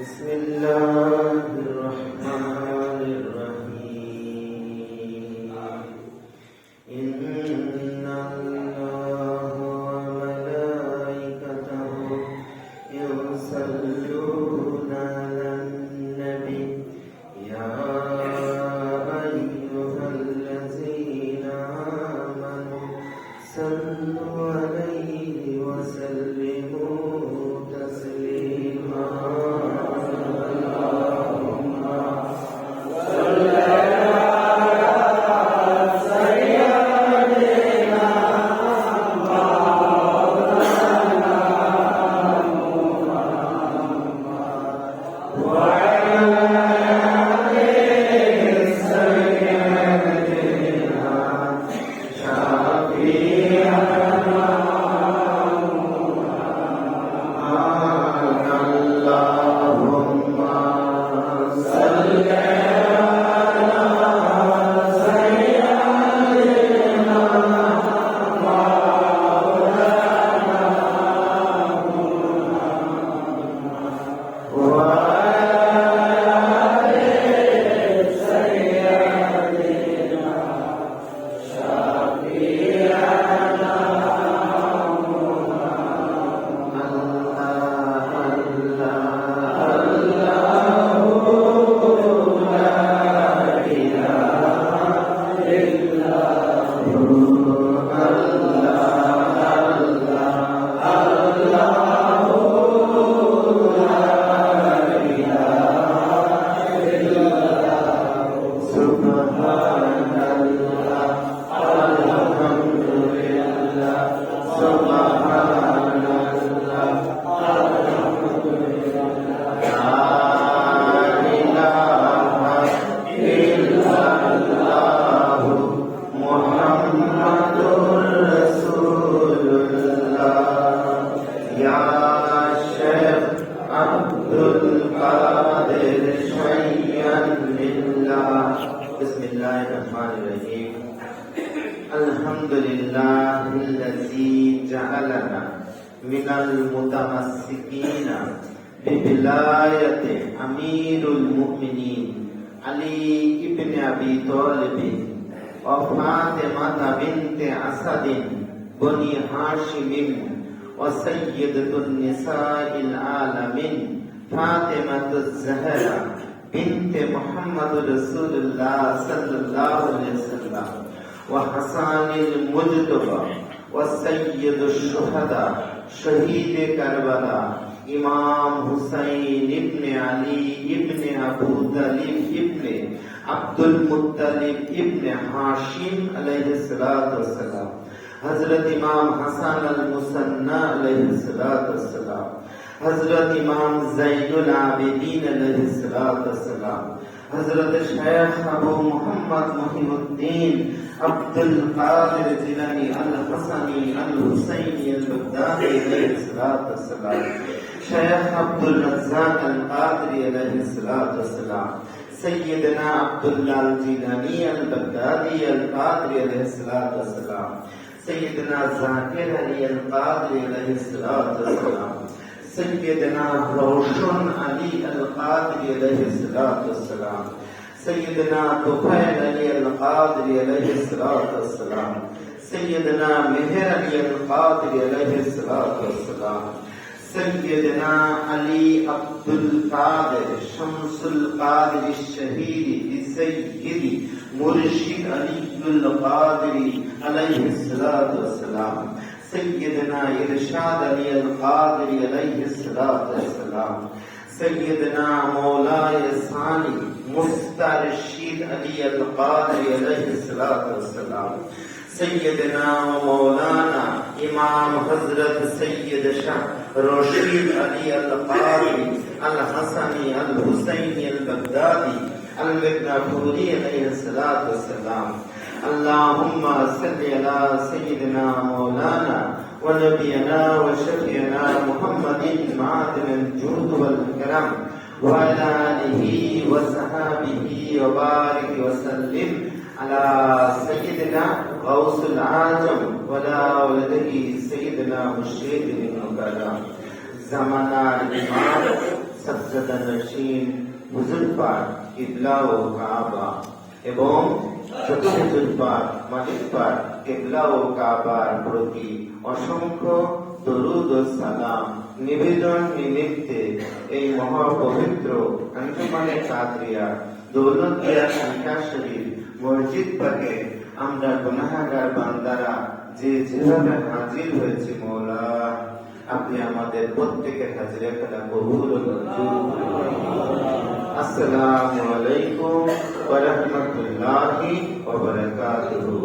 بسم الله الرحمن الرحيم إن الله وملائكته يصلون على النبي يا أيها الذين آمنوا صلوا عليه وسلموا تسليما الذي جعلنا من المتمسكين بولاية أمير المؤمنين علي بن أبي طالب وفاطمة بنت أسد بني هاشم وسيدة النساء العالمين فاطمة الزهراء بنت محمد رسول الله صلى الله عليه وسلم وحسان المجتبى وسيد الشهداء شهيد كربلاء إمام حسين ابن علي ابن أبو طالب ابن عبد المطلب ابن هاشم عليه الصلاة والسلام حضرت امام حسن المثنى عليه الصلاة والسلام حضرت امام زين العابدين عليه الصلاة والسلام حضرت شیخ ابو محمد محی الدین عبد القادر جیلانی الحسنی الحسینی البغدادی علیہ الصلوۃ والسلام شیخ عبد الرزاق القادری علیہ الصلوۃ والسلام سیدنا عبداللہ الجیلانی البغدادی القادری علیہ الصلوۃ والسلام سیدنا ذاکر علی القادری علیہ الصلوۃ والسلام سيدنا روشن علي القادري عليه الصلاة والسلام سيدنا طفيل علي القادري عليه الصلاة والسلام سيدنا مهر علي القادري عليه الصلاة والسلام سيدنا علي عبد القادر شمس القادر الشهيد سيدي مرشد علي القادري عليه الصلاة والسلام سيدنا إرشاد علي القادري عليه الصلاة والسلام سيدنا مولاي ثاني مسترشد علي القادري عليه الصلاة والسلام سيدنا ومولانا إمام حضرت سيد شاه رشيد علي القادري الحسني الحسيني البغدادي المغناطوري عليه الصلاة والسلام اللهم صل على سيدنا مولانا ونبينا وشفيعنا محمد معدن الجود والكرم وعلى آله وصحبه وبارك وسلم على سيدنا غوث العاجم ولا ولده سيدنا مشيد بن نبالا زمانا الإمام সাজ্জাদা নশীন হুজুর পাক কিবলা ও কাবা এবং ছোট হুজুর পাক মালিক পাক কিবলা ও কাবার প্রতি অসংখ্য দরুদ ও সালাম নিবেদন নিমিত্তে এই মহাপবিত্র আঞ্জুমানে কাদরিয়া দৌলতদিয়া খানকা শরীফ মসজিদ পাকে আমরা গুনাহগার বান্দারা যে যেভাবে হাজির হয়েছে মওলা, আপনি আমাদের প্রত্যেকের হাজিরা খেলা কবুল ও মঞ্জুর করুন। আসসালামু আলাইকুম ওয়া রাহমাতুল্লাহি ওয়া বারাকাতুহু।